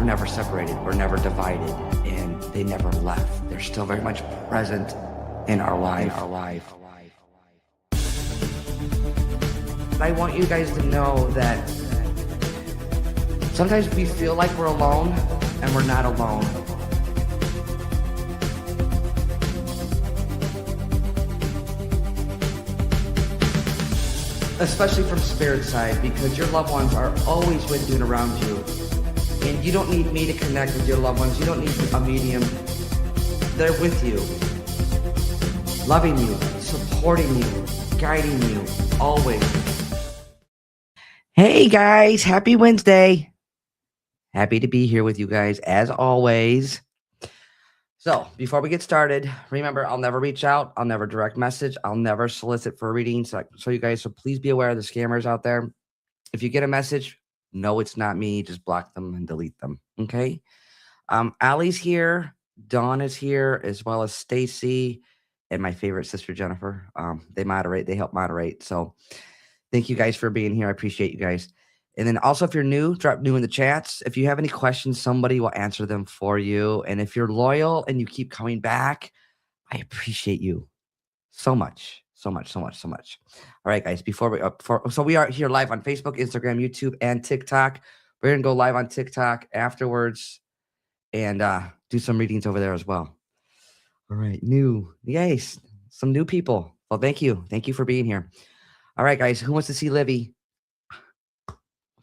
were never separated, we're never divided, and they never left. They're still very much present in our life. I want you guys to know that sometimes we feel like we're alone, and we're not alone. Especially from spirit side, because your loved ones are always with you and around you. And you don't need me to connect with your loved ones. You don't need a medium. They're with you, loving you, supporting you, guiding you, always. Hey guys, happy Wednesday. Happy to be here with you guys as always. So before we get started, remember, I'll never reach out. I'll never direct message. I'll never solicit for readings. So you guys, so please be aware of the scammers out there. If you get a message, no, it's not me. Just block them and delete them. Okay. Allie's here. Dawn is here, as well as Stacy and my favorite sister, Jennifer. They help moderate. So thank you guys for being here. I appreciate you guys. And then also, if you're new, drop new in the chats. If you have any questions, somebody will answer them for you. And if you're loyal and you keep coming back, I appreciate you so much. All right, guys, so we are here live on Facebook, Instagram, YouTube, and TikTok. We're going to go live on TikTok afterwards and do some readings over there as well. All right, some new people. Well, thank you. Thank you for being here. All right, guys, who wants to see Livy?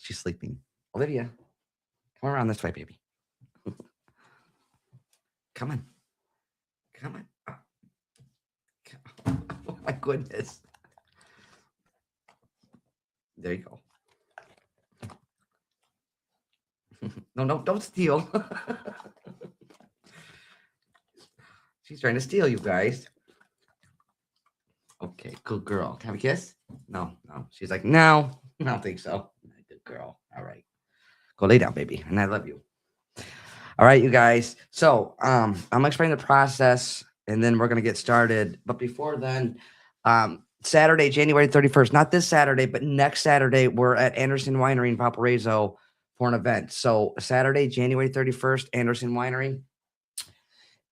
She's sleeping. Olivia, come around this way, baby. Come on. Oh, my goodness. There you go. No, don't steal. She's trying to steal you guys. Okay, good girl. Can I have a kiss? No. She's like, no, I don't think so. Good girl. All right. Go lay down, baby. And I love you. All right, you guys. So I'm going to explain the process, and then we're going to get started. But before then, Saturday, January 31st, not this Saturday, but next Saturday, we're at Anderson Winery in Valparaiso for an event. So Saturday, January 31st, Anderson Winery.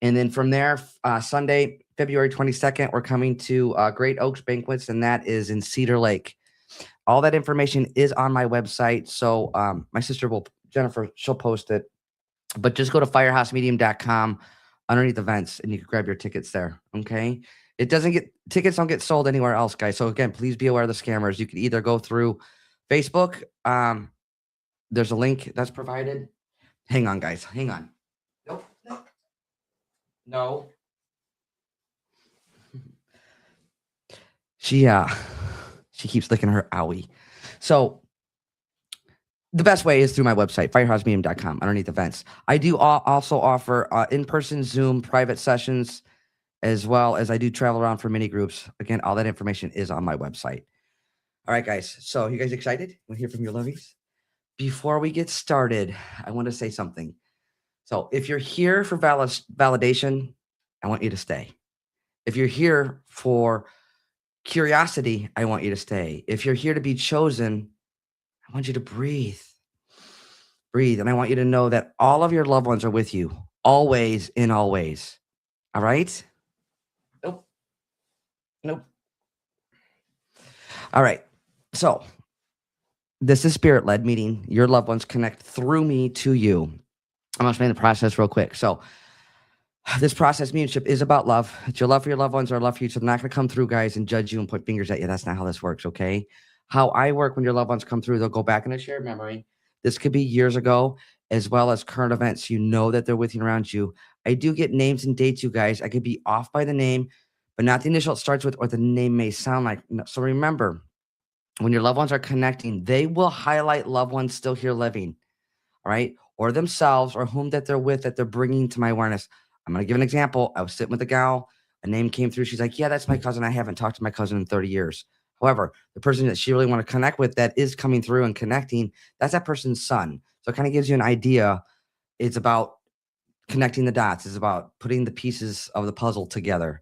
And then from there, Sunday, February 22nd, we're coming to Great Oaks Banquets, and that is in Cedar Lake. All that information is on my website. So my sister Jennifer, she'll post it. But just go to firehousemedium.com underneath events, and you can grab your tickets there. Okay. Tickets don't get sold anywhere else, guys. So again, please be aware of the scammers. You can either go through Facebook. There's a link that's provided. Hang on, guys. Hang on. No. She keeps licking her owie. So the best way is through my website, firehousemedium.com, underneath events. I do also offer in-person Zoom private sessions, as well as I do travel around for mini groups. Again, all that information is on my website. All right, guys. So you guys excited? Want to hear from your lovies? Before we get started, I want to say something. So if you're here for validation, I want you to stay. If you're here for curiosity, I want you to stay. If you're here to be chosen, I want you to breathe. And I want you to know that all of your loved ones are with you, always and always. All right? Nope. All right. So this is spirit-led, meaning your loved ones connect through me to you. I'm going to explain the process real quick. So this process, mediumship, is about love. It's your love for your loved ones or love for you. So they're not going to come through, guys, and judge you and point fingers at you. That's not how this works, okay? How I work when your loved ones come through, they'll go back in a shared memory. This could be years ago, as well as current events. You know that they're with you and around you. I do get names and dates, you guys. I could be off by the name, but not the initial it starts with or the name may sound like. So remember, when your loved ones are connecting, they will highlight loved ones still here living, all right? Or themselves or whom that they're with that they're bringing to my awareness. I'm going to give an example. I was sitting with a gal. A name came through. She's like, yeah, that's my cousin. I haven't talked to my cousin in 30 years. However, the person that she really want to connect with that is coming through and connecting, that's that person's son. So it kind of gives you an idea. It's about connecting the dots. It's about putting the pieces of the puzzle together.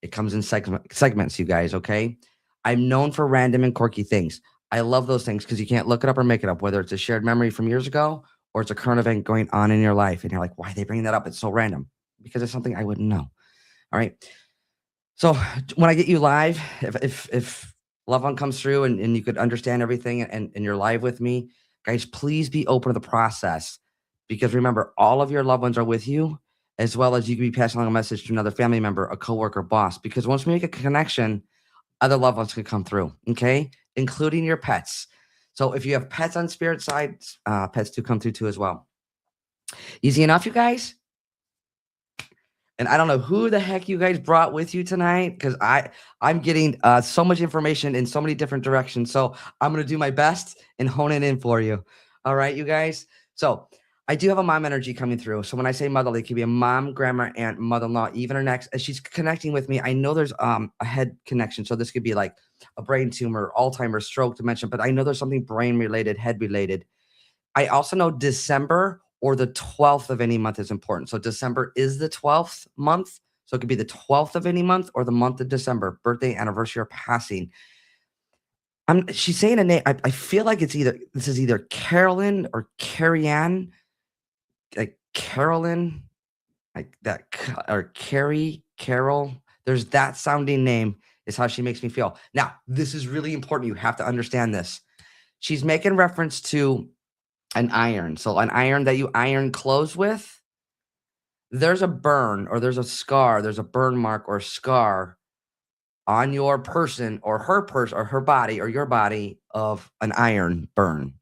It comes in segments, you guys, okay? I'm known for random and quirky things. I love those things because you can't look it up or make it up, whether it's a shared memory from years ago or it's a current event going on in your life, and you're like, why are they bringing that up? It's so random. Because it's something I wouldn't know. All right. So when I get you live, if loved one comes through and you could understand everything and you're live with me, guys, please be open to the process. Because remember, all of your loved ones are with you, as well as you can be passing along a message to another family member, a coworker, boss. Because once we make a connection, other loved ones can come through, okay? Including your pets. So if you have pets on spirit side, pets do come through too as well. Easy enough, you guys? And I don't know who the heck you guys brought with you tonight, because I'm getting so much information in so many different directions. So I'm gonna do my best and hone it in for you. All right, you guys. So I do have a mom energy coming through. So when I say motherly, it could be a mom, grandma, aunt, mother-in-law, even her next. As she's connecting with me, I know there's a head connection. So this could be like a brain tumor, Alzheimer's, stroke, dementia, but I know there's something brain related, head related. I also know December or the 12th of any month is important. So December is the 12th month. So it could be the 12th of any month or the month of December, birthday, anniversary, or passing. She's saying a name. I feel like this is either Carolyn or Carrie Ann, like Carolyn, like that, or Carrie, Carol. There's that sounding name is how she makes me feel. Now, this is really important. You have to understand this. She's making reference to an iron. So an iron that you iron clothes with, there's a burn or there's a scar, there's a burn mark or scar on your person or her person or her body or your body of an iron burn.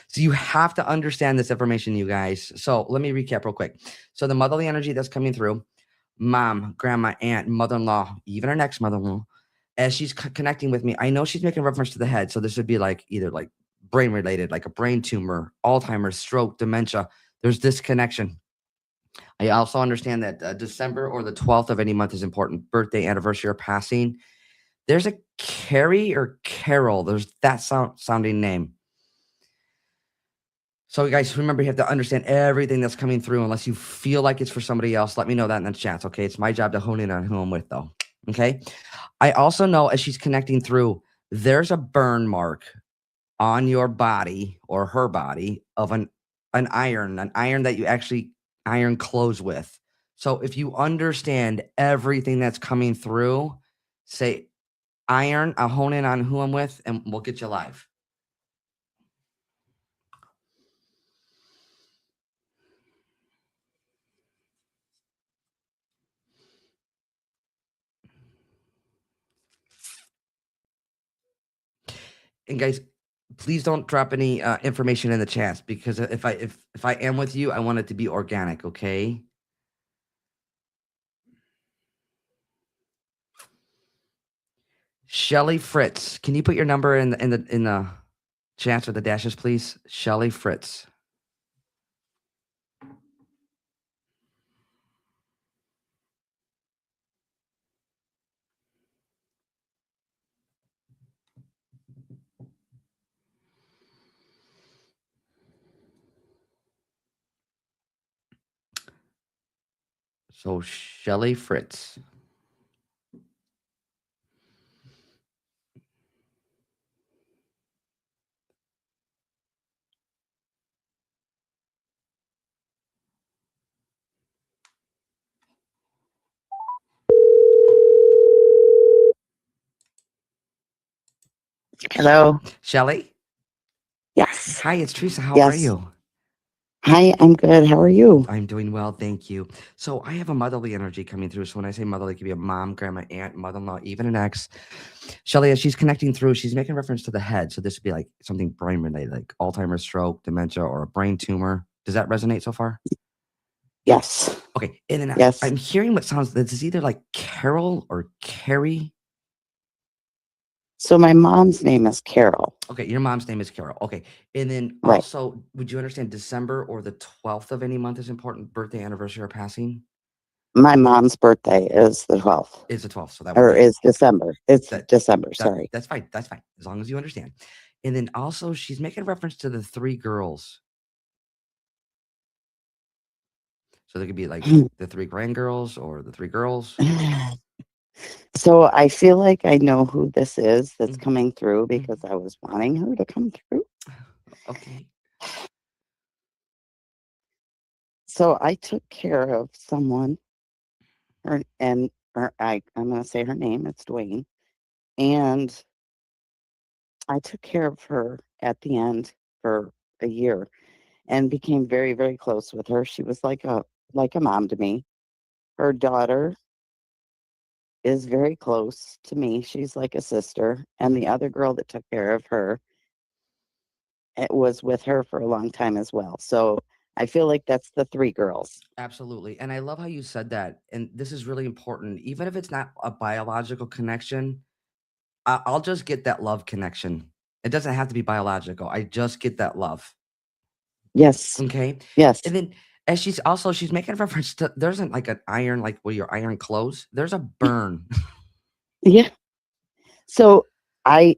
So you have to understand this information, you guys. So let me recap real quick. So the motherly energy that's coming through, mom, grandma, aunt, mother-in-law, even her next mother-in-law, as she's connecting with me, I know she's making reference to the head. So this would be like either like brain related, like a brain tumor, Alzheimer's, stroke, dementia. There's this connection. I also understand that December or the 12th of any month is important. Birthday, anniversary, or passing. There's a Carrie or Carol. There's that sounding name. So, guys, remember, you have to understand everything that's coming through. Unless you feel like it's for somebody else, let me know that in the chat. Okay. It's my job to hone in on who I'm with, though. Okay. I also know as she's connecting through, there's a burn mark on your body or her body of an iron that you actually iron clothes with. So if you understand everything that's coming through, say iron, I'll hone in on who I'm with and we'll get you live. And guys, please don't drop any information in the chats, because if I am with you, I want it to be organic, okay? Shelly Fritz, can you put your number in the chats with the dashes, please? Shelly Fritz. So Shelly Fritz. Hello. Shelly? Yes. Hi, it's Teresa. How are Yes. you? Hi, I'm good. How are you? I'm doing well, thank you. So I have a motherly energy coming through. So when I say motherly, it could be a mom, grandma, aunt, mother-in-law, even an ex. Shelly, as she's connecting through, she's making reference to the head. So this would be like something brain related, like Alzheimer's, stroke, dementia, or a brain tumor. Does that resonate so far? Yes. Okay. And then Yes. I'm hearing what sounds, this is either like Carol or Carrie. So my mom's name is Carol. Okay, your mom's name is Carol. Okay. And then Right. also, would you understand December or the 12th of any month is important? Birthday, anniversary, or passing? My mom's birthday is the 12th. Is the 12th. So that would Or be is December. It's that. December. Sorry. That's fine. That's fine. As long as you understand. And then also, she's making reference to the three girls. So there could be like the three grandgirls or the three girls. So I feel like I know who this is that's Mhm. coming through because I was wanting her to come through. Okay. So I took care of someone, I'm going to say her name. It's Dwayne, and I took care of her at the end for a year and became very, very close with her. She was like a mom to me. Her daughter is very close to me. She's like a sister. And Mhm. the other girl that took care of her, it was with her for a long time as well. So I feel like that's the three girls. Absolutely. And I love how you said that. And this is really important. Even if it's not a biological connection, I'll just get that love connection. It doesn't have to be biological. I just get that love. Yes. Okay. Yes. And then as she's making reference to there isn't like an iron, like where your iron clothes. There's a burn. Yeah. So I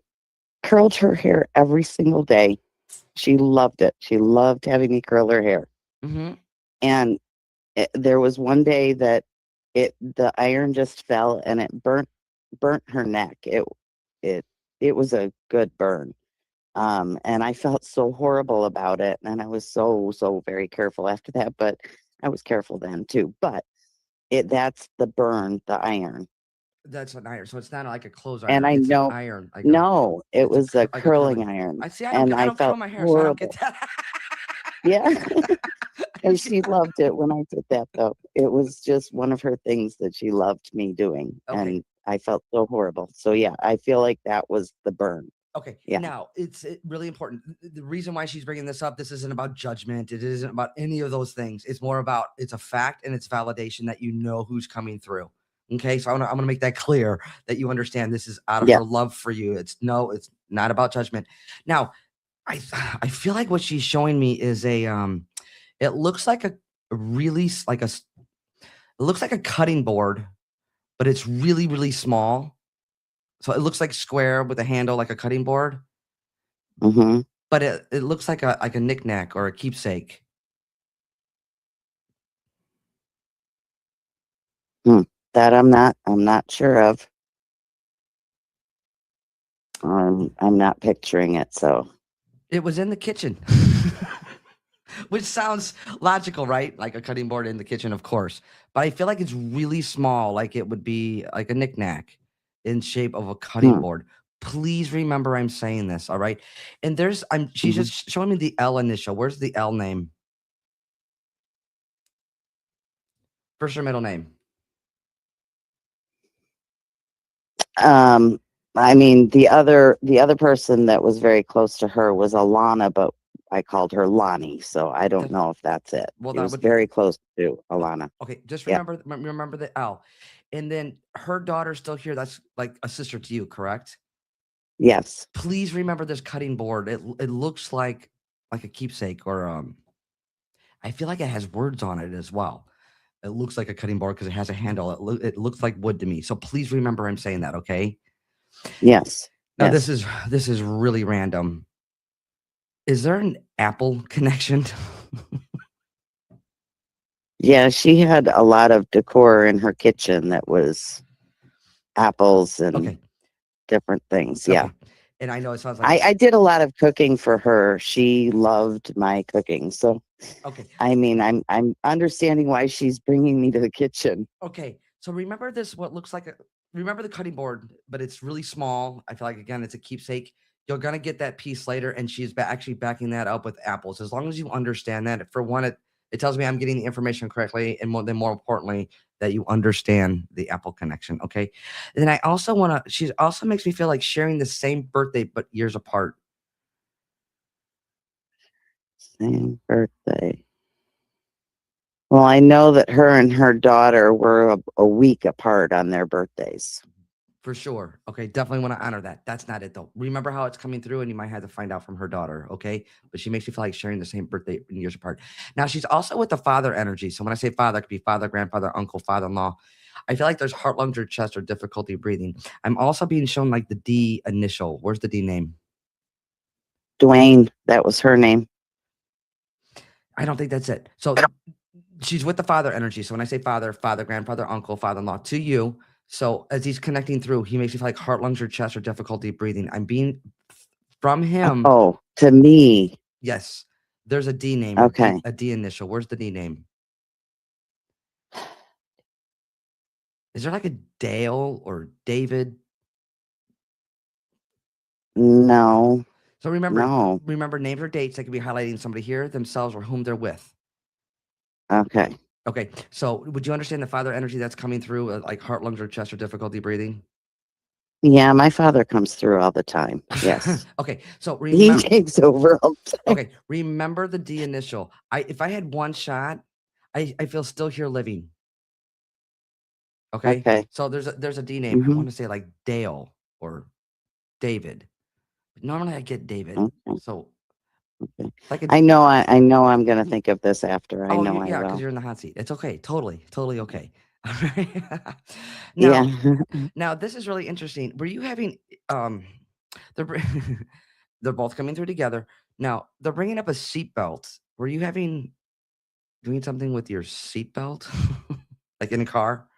curled her hair every single day. She loved it. She loved having me curl her hair. Hmm. And there was one day that the iron just fell and it burnt her neck. It it was a good burn. And I felt so horrible about it, and I was so very careful after that. But I was careful then too. But that's the burn, the iron, That's an iron. So it's not like a clothes and iron. I It's an know. iron, No, it it's a was a like a curling curling. iron, I see. and I I don't curl felt my hair, so I don't get horrible. that. Yeah. And She- she loved it when I did that, though. It was just one of her things that she loved me doing, okay. and I felt so horrible. So, yeah, I feel like that was the burn. Okay, Yeah. now really important. The reason why she's bringing this up, this isn't about judgment. It isn't about any of those things. It's more about it's a fact and it's validation that you know who's coming through. Okay, so I'm gonna make that clear that you understand this is out of Yeah. her love for you. It's not about judgment. Now, I feel like what she's showing me is it looks like a really it looks like a cutting board, but it's really small. So it looks like square with a handle like a cutting board. Mhm. But it looks like a knickknack or a keepsake. Hmm. That I'm not sure of. I'm not picturing it, so It was in the kitchen. Which sounds logical, right? Like a cutting board in the kitchen, of course. But I feel like it's really small, like it would be like a knickknack in shape of a cutting hmm. board. Please remember I'm saying this, all right? And she's Mhm. just showing me the L initial. Where's the L name? First or middle name? Um, I mean, the other person that was very close to her was Alana, but I called her Lonnie, so I don't That know if that's it. well, She that was would be very close to Alana. okay. Just Yeah. remember the L. And then her daughter's still here. That's like a sister to you, correct? Yes. Please remember this cutting board. It looks like a keepsake or I feel like it has words on it as well. It looks like a cutting board because it has a handle. It looks like wood to me. So please remember I'm saying that, okay? Yes. Now Yes. this is really random. Is there an Apple connection? Yeah, she had a lot of decor in her kitchen that was apples and Okay. different things. Yeah. Okay. And I know it sounds like I did a lot of cooking for her. She loved my cooking. So, okay. I mean, I'm understanding why she's bringing me to the kitchen. Okay. So remember this what looks like a remember the cutting board, but it's really small. I feel like again it's a keepsake. You're gonna get that piece later, and she's actually backing that up with apples. As long as you understand that, for one, it tells me I'm getting the information correctly, and more importantly, that you understand the Apple connection. Okay. And then I also want to. She also makes me feel like sharing the same birthday but years apart. Same birthday. Well, I know that her and her daughter were a week apart on their birthdays. For sure. Okay, definitely want to honor that. That's not it though. Remember how it's coming through, and you might have to find out from her daughter. Okay, but she makes me feel like sharing the same birthday and years apart. Now she's also with the father energy. So when I say father, it could be father, grandfather, uncle, father-in-law. I feel like there's heart, lungs, or chest, or difficulty breathing. I'm also being shown like the D initial. Where's the D name? Dwayne, that was her name. I don't think that's it. So she's with the father energy. So when I say father, father, grandfather, uncle, father-in-law to you. So as he's connecting through, he makes me feel like heart, lungs, or chest, or difficulty breathing. I'm being from him. Oh, to me. Yes. There's a D name, Okay. A D initial. Where's the D name? Is there like a Dale or David? No, So remember, no. remember names or dates that could be highlighting somebody here, themselves, or whom they're with. Okay. Okay, so would you understand the father energy that's coming through, like heart, lungs, or chest, or difficulty breathing? Yeah, my father comes through all the time. Yes. Okay, so He remember. takes over all the time. Okay, remember the D initial. If I had one shot, I feel still here living. Okay, Okay. so there's a D name. I Mm-hmm. want to say like Dale or David. But normally I get David. Okay. So Okay. like a I know I'm gonna think of this after. I oh know I yeah, because will. you're in the hot seat. It's okay. Totally okay. All right. Yeah. Now now this is really interesting. Were you having um they're br- they're both coming through together. Now they're bringing up a seatbelt. Were you having doing something with your seatbelt, like in a car?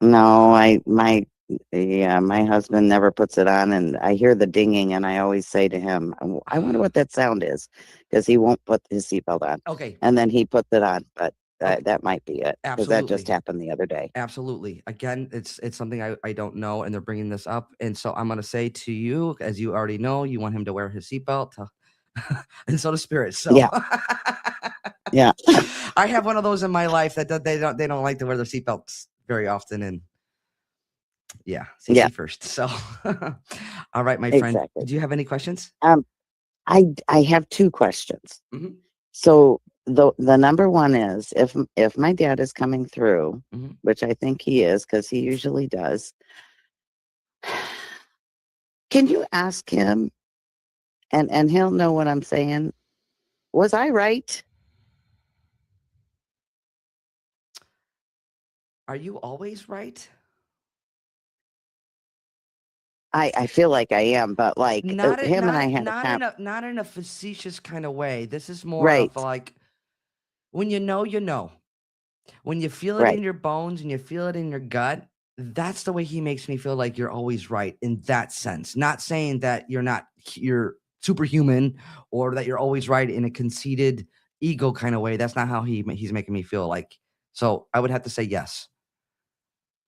No, my husband never puts it on, and I hear the dinging, and I always say to him, I wonder what that sound is, because he won't put his seatbelt on, Okay. and then he puts it on, but Okay. that might be it, because that just Absolutely. happened the other day. Absolutely. Again, it's something I don't know, and they're bringing this up, and so I'm gonna say to you, as you already know, you want him to wear his seatbelt, and so does Spirit. So Yeah, yeah, I have one of those in my life that they don't like to wear their seatbelts very often, and yeah, yeah, safety first. So, all right, my friend, exactly. do you have any questions? Um, I have two questions. Hmm. So the number one is, if my dad is coming through, Hmm. which I think he is, because he usually does, can you ask him, and he'll know what I'm saying? Was I right? Are you always right? I feel like I am, but like him and I had a Not in a facetious kind of way. This is more of right, like when you know, you know. When you feel it in right. your bones and you feel it in your gut, that's the way he makes me feel like you're always right in that sense. Not saying that you're superhuman or that you're always right in a conceited ego kind of way. That's not how he's making me feel like. So I would have to say yes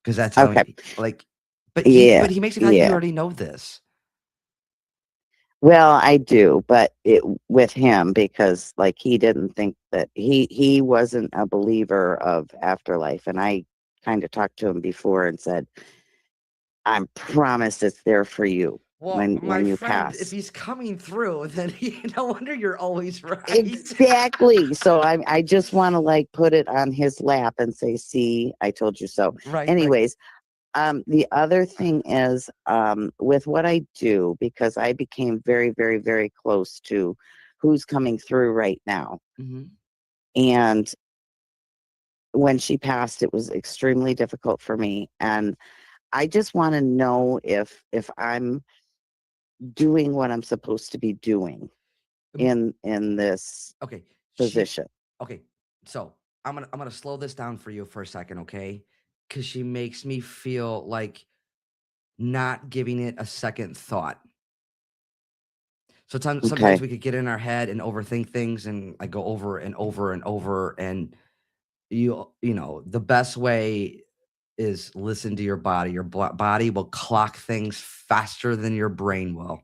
because that's how Okay. he like. Yeah, But he makes it like you yeah. already know this. Well, I do, but it with him, because like he didn't think that he wasn't a believer of afterlife, and I kind of talked to him before and said, I promise it's there for you Well, my when you friend, if pass. he's coming through, then no wonder you're always right. Exactly. So I just want to like put it on his lap and say, "See, I told you so." Right. Anyways, the other thing is, with what I do, because I became very, very, very close to who's coming through right now. Hmm. And when she passed, it was extremely difficult for me. And I just want to know if I'm doing what I'm supposed to be doing in this Okay. She position. okay. So I'm gonna slow this down for you for a second, okay? Because she makes me feel like not giving it a second thought. So sometimes Okay. we could get in our head and overthink things, and I go over and over and over. And you know the best way is listen to your body. Your body will clock things faster than your brain will.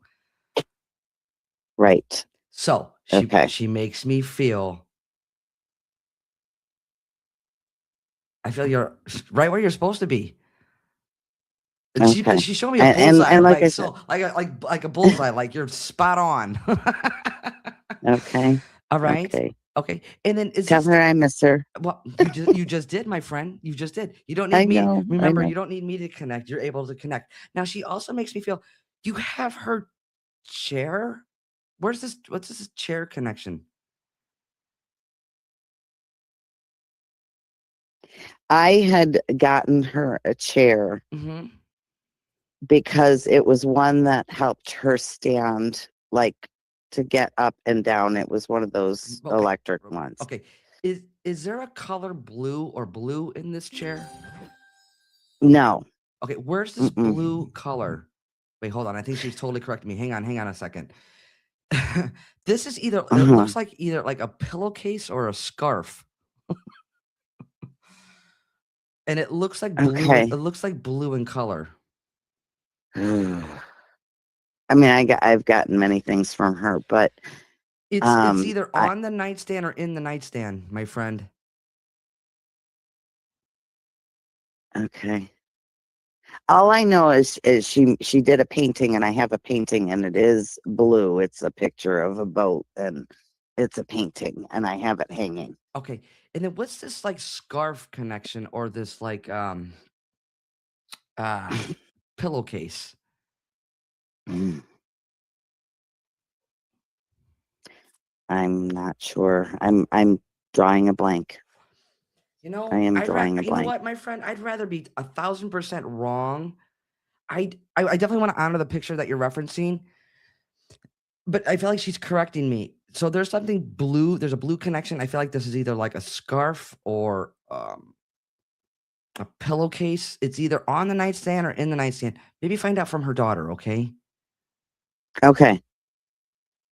Right. So Okay. she makes me feel. I feel you're right where you're supposed to be. And Okay. she showed me a bullseye, And like like I said, so, like a bullseye, like you're spot on. okay. All right, Okay. okay. And then is Tell this her I miss her. well? You just did, my friend. You just did. You don't I need me. know. I Remember, know. you don't need me to connect. You're able to connect. Now she also makes me feel. You have her chair. Where's this? What's this chair connection? I had gotten her a chair Hmm. because it was one that helped her stand, like to get up and down. It was one of those Okay, electric ones. okay. Is there a color blue or blue in this chair? No. Okay, where's this blue Mm-mm. color? Wait, hold on. I think she's totally correcting me. Hang on a second. This is either it Uh-huh. looks like either like a pillowcase or a scarf. and it looks like blue. It Okay. looks like blue in color. I mean, I've gotten many things from her, but It's either I on the nightstand or in the nightstand, my friend. okay. All I know is she did a painting, and I have a painting, and it is blue. It's a picture of a boat, and it's a painting, and I have it hanging. Okay, and then what's this like scarf connection or this like uh pillowcase? Mm, I'm not sure. I'm drawing a blank. You I know, am drawing a you know blank. what, my friend? I'd rather be 1,000% wrong. I definitely want to honor the picture that you're referencing, but I feel like she's correcting me. So there's something blue. There's a blue connection. I feel like this is either like a scarf or a pillowcase. It's either on the nightstand or in the nightstand. Maybe find out from her daughter. Okay. Okay,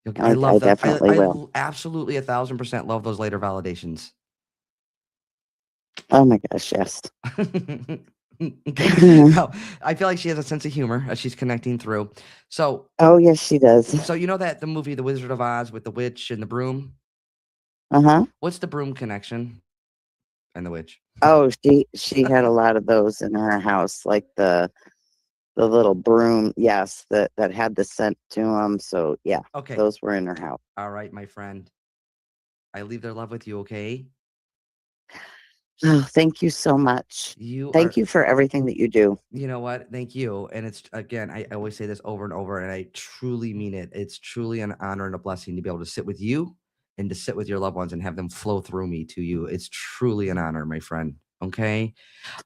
Okay, I I love that. definitely will. Absolutely 1,000% love those later validations. Oh my gosh, yes. Okay. No, I feel like she has a sense of humor as she's connecting through. So, Oh yes, she does. so you know that the movie The Wizard of Oz with the witch and the broom? Uh-huh. What's the broom connection and the witch? Oh, she had a lot of those in her house, like the little broom, yes, that had the scent to them. So yeah, Okay. those were in her house. All right, my friend. I leave their love with you, okay? Oh, thank you so much. You Thank are, you for everything that you do. you know what? Thank you. And it's again, I always say this over and over, and I truly mean it. It's truly an honor and a blessing to be able to sit with you and to sit with your loved ones and have them flow through me to you. It's truly an honor, my friend. Okay.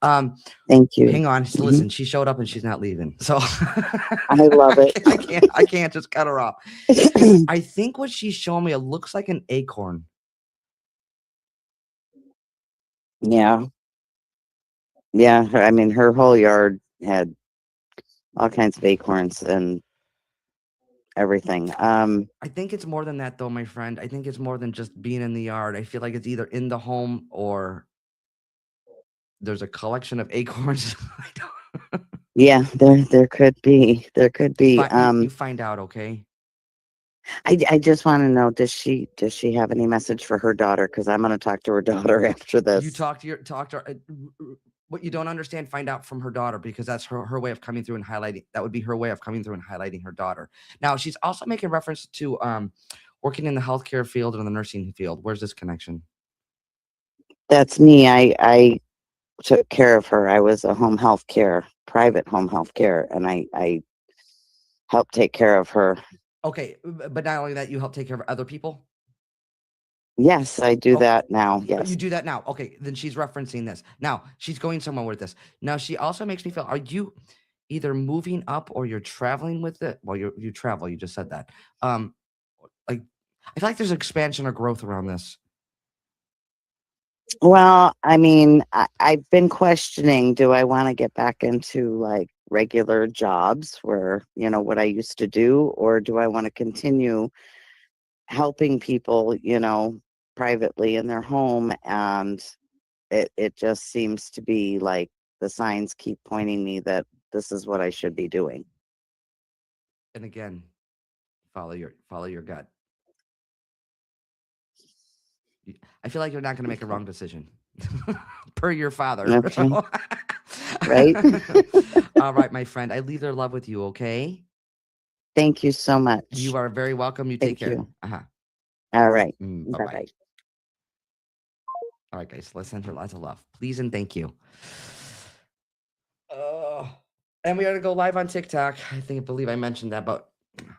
Um, Thank you. hang on. So Mhm. listen, she showed up and she's not leaving. So I love it. I can't just cut her off. I think what she's showing me, it looks like an acorn. Yeah, yeah. I mean, her whole yard had all kinds of acorns and everything. I think it's more than that though, my friend. I think it's more than just being in the yard. I feel like it's either in the home or there's a collection of acorns. I don't Yeah, there could be. you find out, okay? I just want to know, does she have any message for her daughter? Because I'm going to talk to her daughter after You this. talk to her. What you don't understand, find out from her daughter because that's her way of coming through and highlighting. That would be her way of coming through and highlighting her daughter. Now she's also making reference to working in the healthcare field and the nursing field. Where's this connection? That's me. I took care of her. I was a home health care, private home health care, and I helped take care of her. Okay, but not only that, you help take care of other people. Yes, I do Oh, that now. you Yes. do that now. Okay, then she's referencing this. Now she's going somewhere with this. Now she also makes me feel, are you either moving up or you're traveling with it? Well, you travel, you just said that. Um, like I feel like there's expansion or growth around this. Well, I mean, I've been questioning, do I want to get back into like regular jobs where, what I used to do, or do I want to continue helping people, privately in their home? And it just seems to be like the signs keep pointing me that this is what I should be doing. And again, follow your gut. I feel like you're not going to make a wrong decision, per your father. Okay. So Right. all right, my friend. I leave their love with you. Okay. Thank you so You much. are very welcome. You take Thank care. you. Uh-huh. All right. Bye Bye bye. bye. All right, guys. Let's send her lots of love, please and thank you. Oh, and we are to go live on TikTok. I believe I mentioned that, but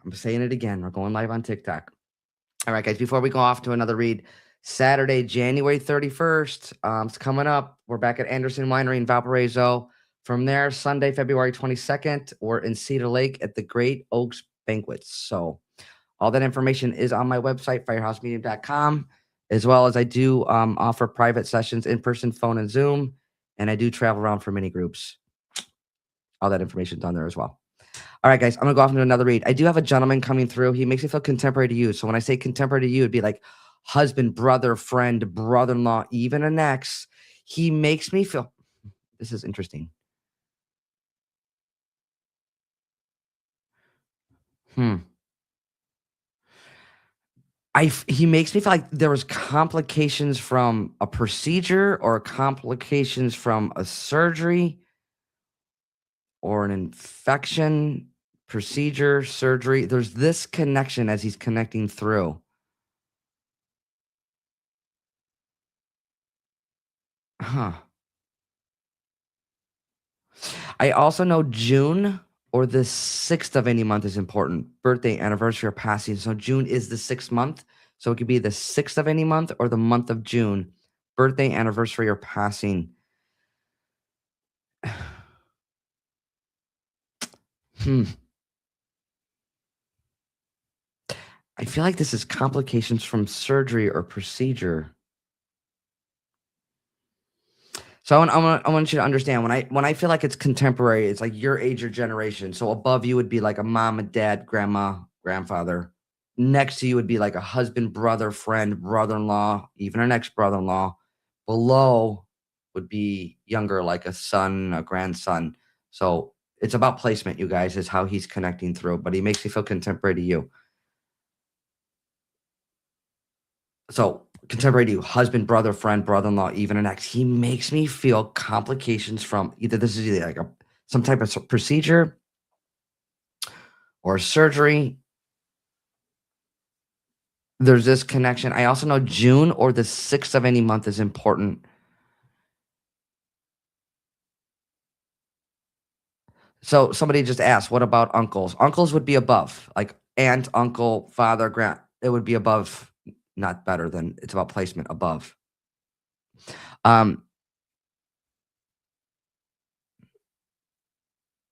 I'm saying it again. We're going live on TikTok. All right, guys. Before we go off to another read, Saturday, January 31st. It's coming up. We're back at Anderson Winery in Valparaiso. From there, Sunday, February 22nd, we're in Cedar Lake at the Great Oaks Banquets. So all that information is on my website, firehousemedium.com, as well as I do offer private sessions, in-person, phone, and Zoom, and I do travel around for mini groups. All that information's on there as well. All right, guys, I'm gonna go off into another read. I do have a gentleman coming through. He makes me feel contemporary to you. So when I say contemporary to you, it'd be like husband, brother, friend, brother-in-law, even an ex. He makes me feel. This is interesting. Hmm. He makes me feel like there was complications from a procedure or complications from a surgery or an infection, procedure, surgery. There's this connection as he's connecting through. Huh. I also know June or the 6th of any month is important. Birthday, anniversary, or passing. So June is the 6th month. So it could be the 6th of any month or the month of June. Birthday, anniversary, or passing. Hmm. I feel like this is complications from surgery or procedure. So I want you to understand when I feel like it's contemporary, it's like your age or generation. So above you would be like a mom and dad, grandma, grandfather. Next to you would be like a husband, brother, friend, brother-in-law, even an ex-brother-in-law. Below would be younger, like a son, a grandson. So it's about placement, you guys, is how he's connecting through. But he makes me feel contemporary to you. So contemporary to you, husband, brother, friend, brother-in-law, even an ex. He makes me feel complications from either this is either like some type of procedure or surgery. There's this connection. I also know June or the 6th of any month is important. So somebody just asked, what about uncles? Uncles would be above, like aunt, uncle, father, grand. It would be above, not better than. It's about placement above. Um,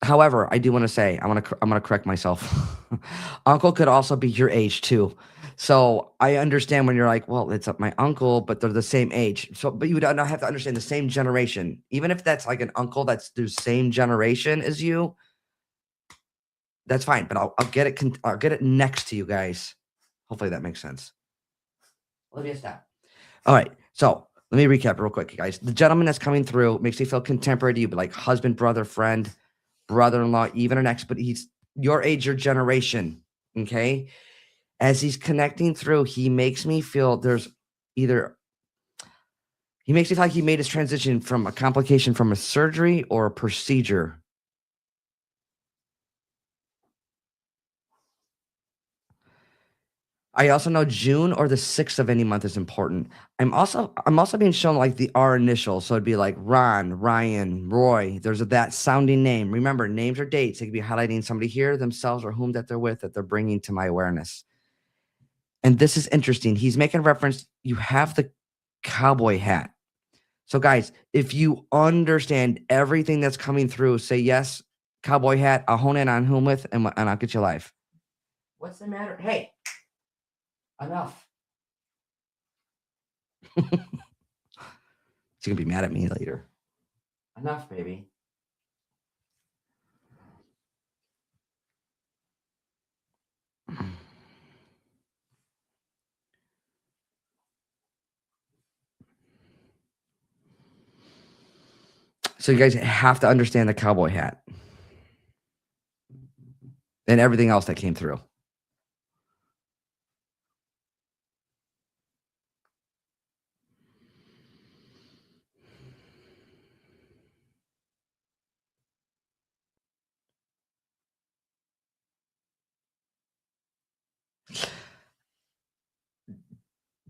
However, I do wanna say, I'm gonna correct myself. Uncle could also be your age too. So, I understand when you're like, "Well, it's, my uncle, but they're the same age." So but you would not have to understand the same generation. Even if that's like an uncle that's the same generation as you, that's fine, but I'll get it next to you guys. Hopefully that makes sense. Olivia, stop. Alright, so let me recap real quick, guys. The gentleman that's coming through makes me feel contemporary to you, but like husband, brother, friend, brother-in-law, even an ex, but he's your age, your generation. Okay. As he's connecting through, he makes me feel either he makes me feel like he made his transition from a complication from a surgery or a procedure. I also know June or the 6th of any month is important. I'm also being shown like the R initials. So it'd be like Ron, Ryan, Roy. There's that sounding name. Remember, names or dates. It could be highlighting somebody here, themselves, or whom that they're with that they're bringing to my awareness. And this is interesting. He's making reference, you have the cowboy hat. So, guys, if you understand everything that's coming through, say yes, cowboy hat. I'll hone in on whom with, and I'll get you live. What's the matter? Hey, enough. She's gonna be mad at me later. Enough, baby. So, you guys have to understand the cowboy hat and everything else that came through.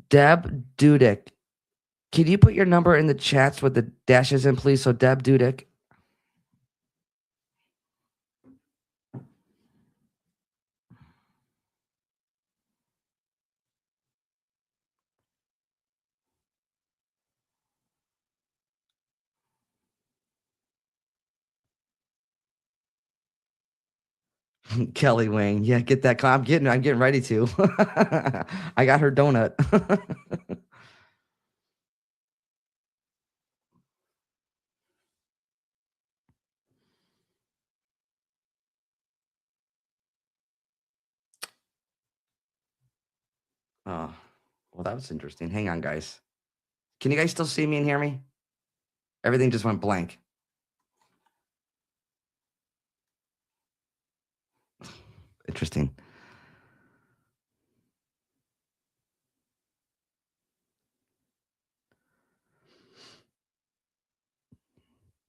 Deb Dudek, can you put your number in the chats with the dashes in, please? So, Deb Dudek. Kelly Wing. Yeah, get that. I'm getting ready to. I got her donut. Oh, well, that was interesting. Hang on, guys. Can you guys still see me and hear me? Everything just went blank. Interesting.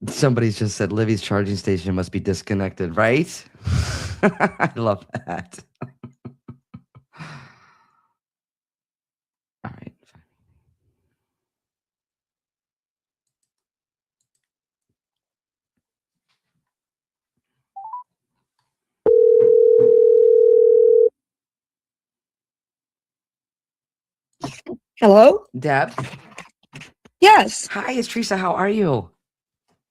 Somebody's just said Livy's charging station must be disconnected, right? I love that. All right. Hello? Deb. Yes. Hi, it's Teresa. How are you?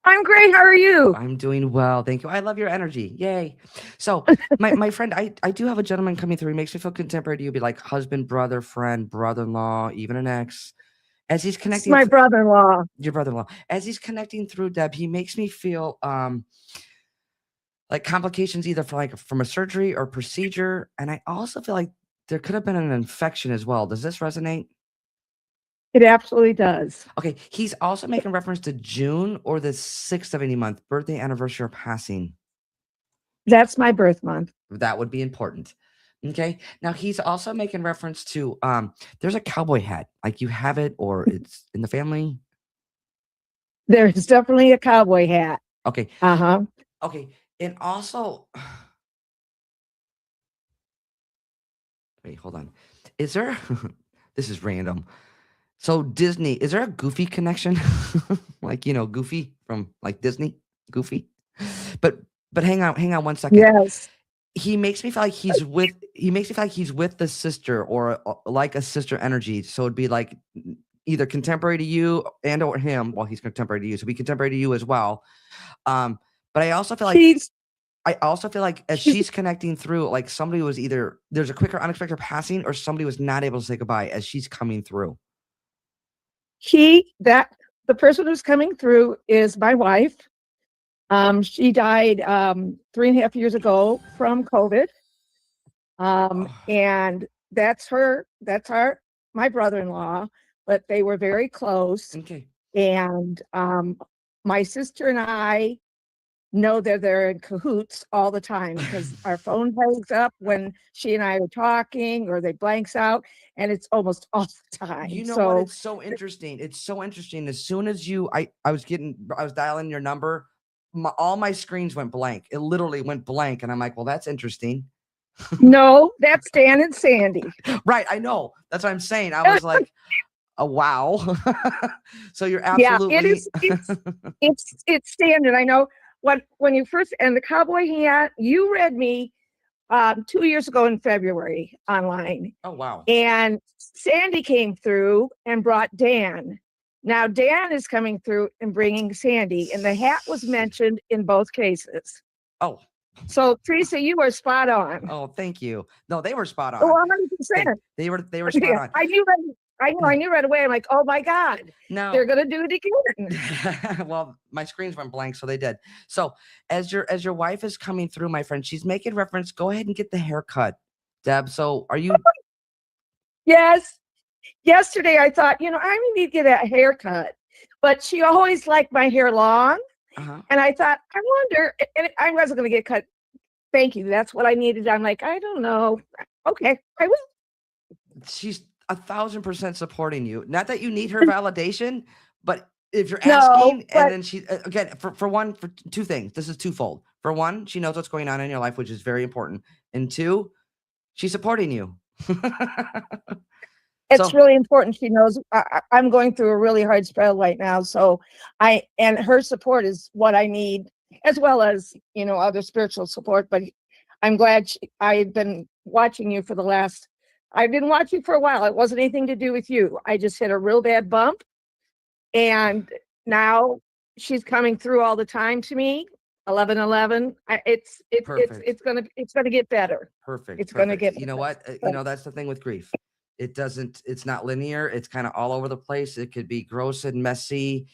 I'm great. How are you? I'm doing well. Thank you. I love your energy. Yay. So my friend, I do have a gentleman coming through. He makes me feel contemporary to you, be like husband, brother, friend, brother-in-law, even an ex. As he's It's connecting my brother-in-law. your brother-in-law, as he's connecting through Deb, he makes me feel like complications either from a surgery or procedure. And I also feel like there could have been an infection as well. Does this resonate? It absolutely does. Okay. He's also making reference to June or the 6th of any month, birthday, anniversary, or passing. That's my birth month. That would be important. Okay. Now he's also making reference to there's a cowboy hat. Like you have it or it's in the family. There's definitely a cowboy hat. Okay. Uh-huh. Okay. And also wait, hold on. Is there this is random. So Disney, is there a Goofy connection? Like, Goofy from like Disney? Goofy? But hang on 1 second. Yes. He makes me feel like he's with the sister or like a sister energy. So it'd be like either contemporary to you and or him. Well, he's contemporary to you, so be contemporary to you as well. But I also feel like He's as he's she's connecting through, like somebody was either there's a quicker unexpected passing or somebody was not able to say goodbye as she's coming through. the person who's coming through is my wife. She died 3.5 years ago from COVID. And that's my brother-in-law, but they were very close. Okay. And my sister and I know that they're in cahoots all the time because our phone hangs up when she and I are talking or they blanks out, and it's almost all the time. You know what? It's so interesting. It's so interesting. As soon as I was dialing your number, all my screens went blank. It literally went blank, and I'm like, well, that's interesting. No, that's Dan and Sandy. Right, I know. That's what I'm saying. I was like, oh wow. So you're absolutely it is. It's standard. I know when you first and the cowboy hat. You read me 2 years ago in February online. Oh wow. And Sandy came through and brought Dan. Now Dan is coming through and bringing Sandy, and the hat was mentioned in both cases. Oh. So Teresa, you were spot on. Oh, thank you. No, they were spot on. Oh, 100%. They were spot on. I knew right away. I'm like, oh my God, no, they're gonna do it again. Well, my screens went blank, so they did. So as your wife is coming through, my friend, she's making reference. Go ahead and get the haircut, Deb. So are you? Yes. Yesterday I thought, I need to get a haircut, but she always liked my hair long. Uh-huh. And I thought, I wonder, and I wasn't going to get cut. Thank you. That's what I needed. I'm like, I don't know. Okay, I will. She's 1,000% supporting you. Not that you need her validation, but if you're asking, and then she again for two things. This is twofold. For one, she knows what's going on in your life, which is very important, and two, she's supporting you. It's really important. She knows I'm going through a really hard spell right now. So and her support is what I need, as well as, other spiritual support. But I'm glad I've been watching you I've been watching for a while. It wasn't anything to do with you. I just hit a real bad bump. And now she's coming through all the time to me. 11:11. It's gonna get better. Perfect. It's gonna get You know what? That's the thing with grief. It's not linear. It's kind of all over the place. It could be gross and messy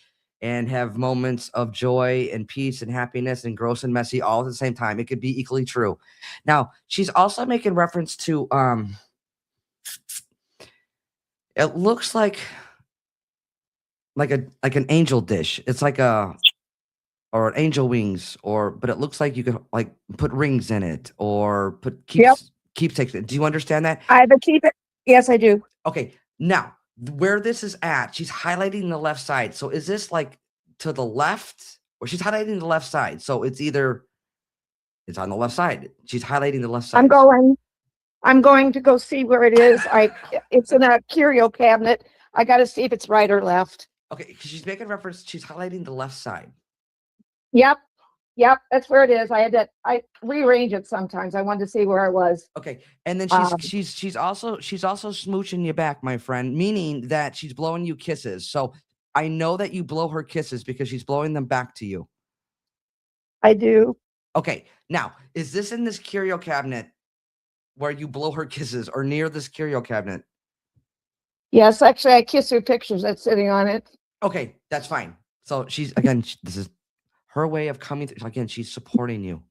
and have moments of joy and peace and happiness, and gross and messy all at the same time. It could be equally true. Now, she's also making reference to it looks like an angel dish. It's like or angel wings, or but it looks like you could like put rings in it or put Yep. keepsakes in it. Do you understand that? I have a keep it. Yes, I do. Okay, now where this is at, she's highlighting the left side. So is this like to the left, or she's highlighting the left side? So it's either it's on the left side. She's highlighting the left I'm side. going. I'm going to go see where it is. It's in a curio cabinet. I got to see if it's right or left. Okay, 'cause she's making reference. She's highlighting the left side. Yep. Yep. That's where it is. I rearrange it sometimes. I wanted to see where I was. Okay, and then Um, she's also smooching you back, my friend, meaning that she's blowing you kisses. So I know that you blow her kisses because she's blowing them back to you. I do. Okay, now is this in this curio cabinet where you blow her kisses, or near this curio cabinet? Yes, actually, I kiss her pictures that's sitting on it. Okay, that's fine. So she's again, this is her way of coming again. She's supporting you.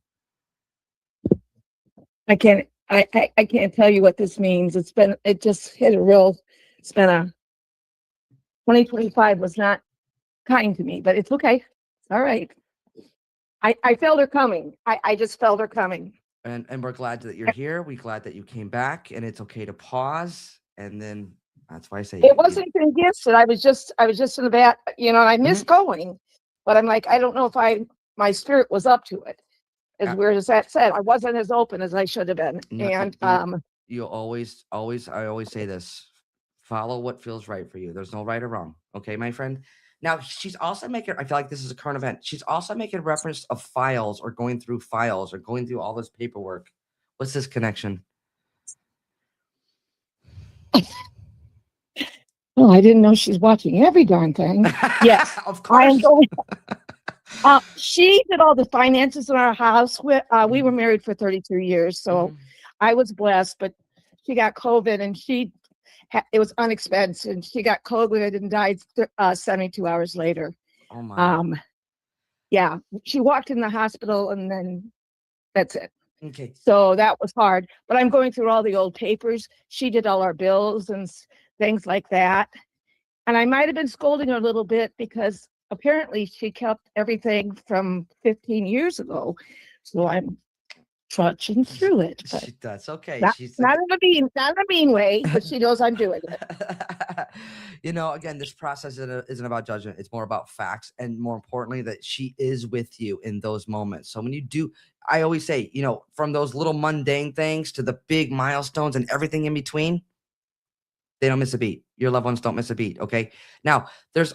I can't. I can't tell you what this means. It just hit a real. It's been a 2025 was not kind to me, but it's okay. It's all right. I felt her coming. I just felt her coming. And we're glad that you're here. We're glad that you came back, and it's okay to pause. And then that's why I say It wasn't even against it. I was just in the back, and I missed going, but I'm like, I don't know if my spirit was up to it. As weird as that said, I wasn't as open as I should have been. And you always, I always say this: follow what feels right for you. There's no right or wrong. Okay, my friend. Now she's also making. I feel like this is a current event. She's also making reference of files, or going through files, or going through all this paperwork. What's this connection? oh, I didn't know she's watching every darn thing. Yes, of I am course. going. She did all the finances in our house. We were married for 32 years, so I was blessed. But she got COVID, and it was unexpected. And she got COVID and died 72 hours later. Oh my. Yeah, she walked in the hospital, and then that's it. Okay. So that was hard. But I'm going through all the old papers. She did all our bills and things like that. And I might have been scolding her a little bit because apparently she kept everything from 15 years ago. So I'm trudging through it. That's okay. Not in a mean way, but she knows I'm doing it. Again, this process isn't about judgment. It's more about facts, and more importantly, that she is with you in those moments. So when you do, I always say, from those little mundane things to the big milestones and everything in between, they don't miss a beat. Your loved ones don't miss a beat. Okay. Now, there's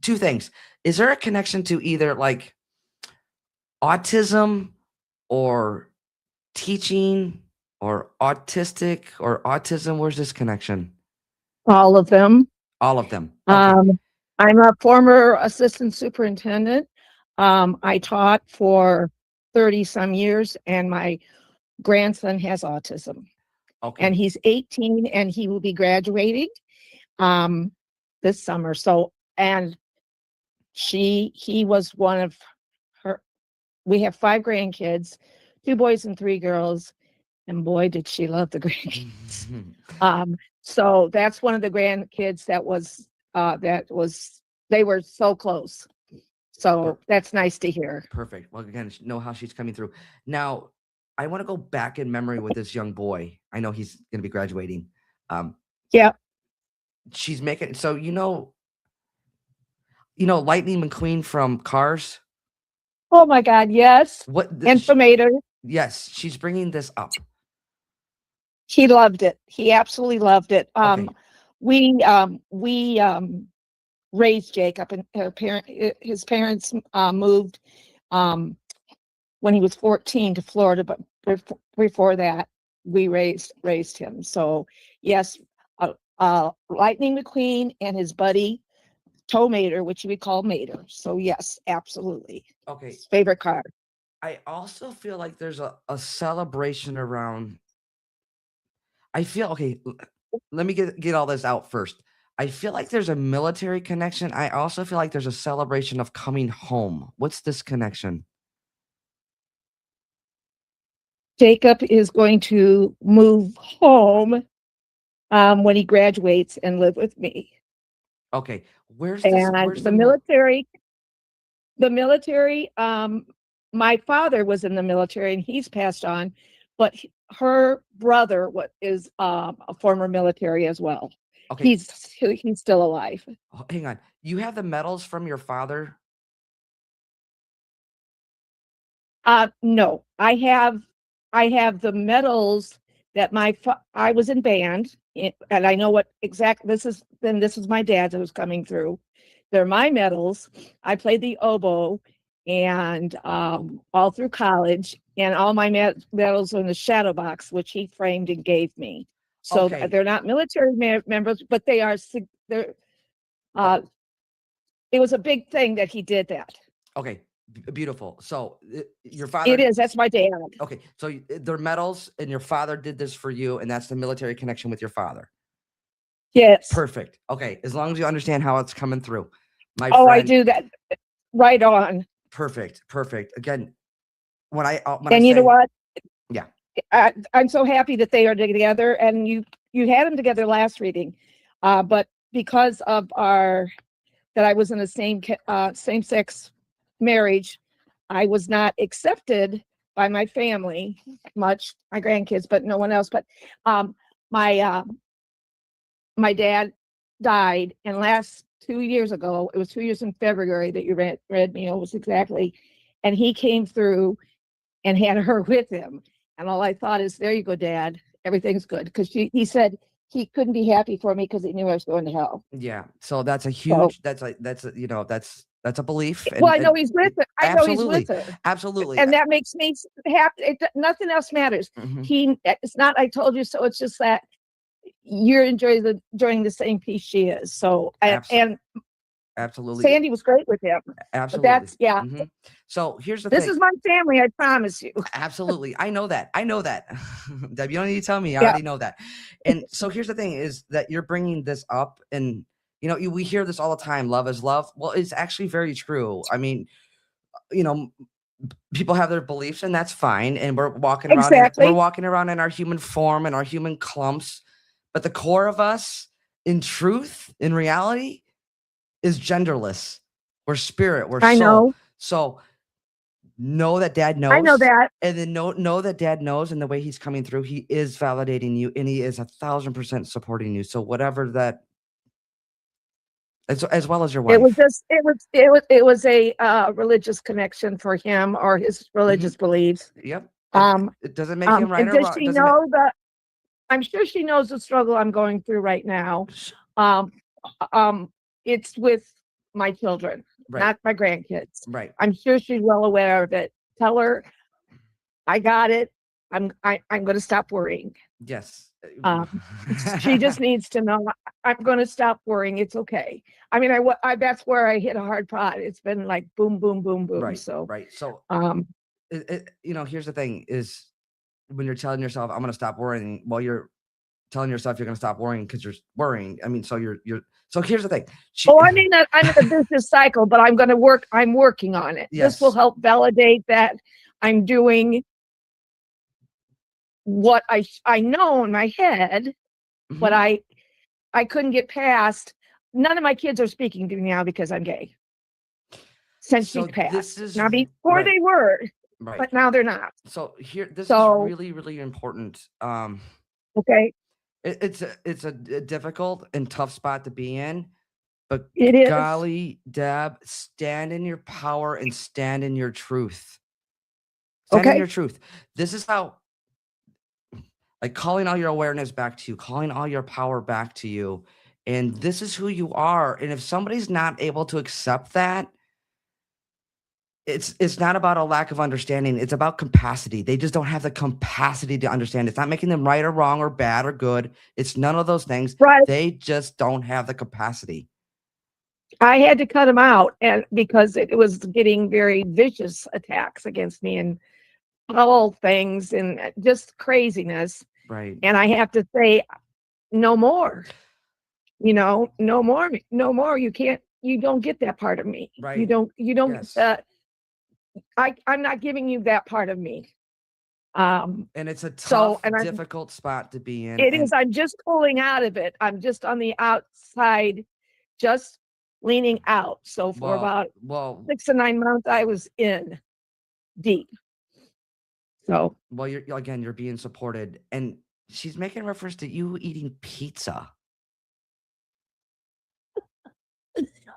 two things. Is there a connection to either like autism or teaching or autistic or autism? Where's this connection? All of them. All of them. Okay. I'm a former assistant superintendent. I taught for 30 some years, and my grandson has autism. Okay. And he's 18, and he will be graduating this summer. So, and he was one of her. We have 5 grandkids, 2 boys and 3 girls, and boy, did she love the grandkids. So that's one of the grandkids they were so close. So that's nice to hear. Perfect. Well, again, know how she's coming through. Now, I want to go back in memory with this young boy. I know he's going to be graduating. Yeah. She's making, so Lightning McQueen from Cars. Oh my God, yes. And from Mater. Yes, she's bringing this up. He loved it. He absolutely loved it. Okay. We raised Jacob, and his parents moved when he was 14 to Florida, but before that, we raised him. So yes, Lightning McQueen and his buddy Tow Mater, which we call Mater. So yes, absolutely. Okay. His favorite car. I also feel like there's a celebration around. I feel okay. Let me get all this out first. I feel like there's a military connection. I also feel like there's a celebration of coming home. What's this connection? Jacob is going to move home when he graduates and live with me. Okay, where's the the military? The military, my father was in the military and he's passed on, but her brother is a former military as well. Okay, He's still alive. hang on. You have the medals from your father? No, I have the medals that I was in band, and I know what exact this is. Then this is my dad's that was coming through. They're my medals. I played the oboe, and all through college, and all my medals are in the shadow box, which he framed and gave me. So Okay. they're not military members, but they are. They're. It was a big thing that he did that. Okay, beautiful. So your father. It is. That's my dad. Okay, so they're medals, and your father did this for you, and that's the military connection with your father. Yes. Perfect. Okay, as long as you understand how it's coming through, my Oh, friend. I do that. Right on. Perfect. Again, when I And you know what? Yeah. I'm so happy that they are together, and you had them together last reading, but because of that I was in a same-sex marriage, I was not accepted by my family much, my grandkids, but no one else. But my my dad died, and last 2 years ago, it was 2 years in February that you read me almost exactly, and he came through and had her with him. And all I thought is, there you go, Dad. Everything's good. Because he said he couldn't be happy for me because he knew I was going to hell. Yeah. So that's a huge, that's a belief. Well, I know he's with her. I know he's Absolutely. with her. Absolutely. And that makes me happy. Nothing else matters. Mhm. It's not, I told you so. It's just that you're enjoying the same peace she is. So, and Absolutely. Sandy was great with him. Absolutely. But that's, yeah. Mhm. So here's the This thing. is my family, I promise you. Absolutely. I know that. Deb, you don't need to tell me. I Yeah. already know that. And so here's the thing is that you're bringing this up, and we hear this all the time. Love is love. Well, it's actually very true. I mean, people have their beliefs, and that's fine. And we're walking around in our human form and our human clumps. But the core of us, in truth, in reality, is genderless. We're spirit. We're soul. I know. So know that Dad knows. I know that. And then know that Dad knows, and the way he's coming through, he is validating you, and he is 1,000% supporting you. So whatever that, as well as your wife. It was a religious connection for him, or his religious beliefs. Yep. It doesn't make him right and or does wrong. she know that? I'm sure she knows the struggle I'm going through right now. It's with my children, not my grandkids. Right. I'm sure she's well aware of it. Tell her I got it. I'm going to stop worrying. Yes. She just needs to know I'm going to stop worrying. It's okay. I mean, that's where I hit a hard spot. It's been like boom, boom, boom, boom. Right. So, right. So, here's the thing is, when you're telling yourself, I'm going to stop worrying, well, you're telling yourself you're going to stop worrying because you're worrying. I mean, so so here's the thing. I mean, I'm in a vicious cycle, but I'm working on it. Yes. This will help validate that I'm doing what I know in my head, but I couldn't get past. None of my kids are speaking to me now because I'm gay. Since she's passed. Now before they were, but now they're not. So this is really, really important. Okay. It's a difficult and tough spot to be in, but it is. Golly, Deb, stand in your power and stand in your truth. Stand in your truth. This is how, like, calling all your awareness back to you, calling all your power back to you. And this is who you are. And if somebody's not able to accept that, it's not about a lack of understanding. It's about capacity. They just don't have the capacity to understand. It's not making them right or wrong or bad or good. It's none of those things. Right. They just don't have the capacity. I had to cut them out, and because it was getting very vicious attacks against me and all things and just craziness. Right. And I have to say, no more. No more. You don't get that part of me. Right. You don't. Yes. I'm not giving you that part of me. And it's a tough, difficult spot to be in. It is. I'm just pulling out of it. I'm just on the outside, just leaning out. So for about well, 6 to 9 months, I was in deep. So you're being supported, and she's making reference to you eating pizza.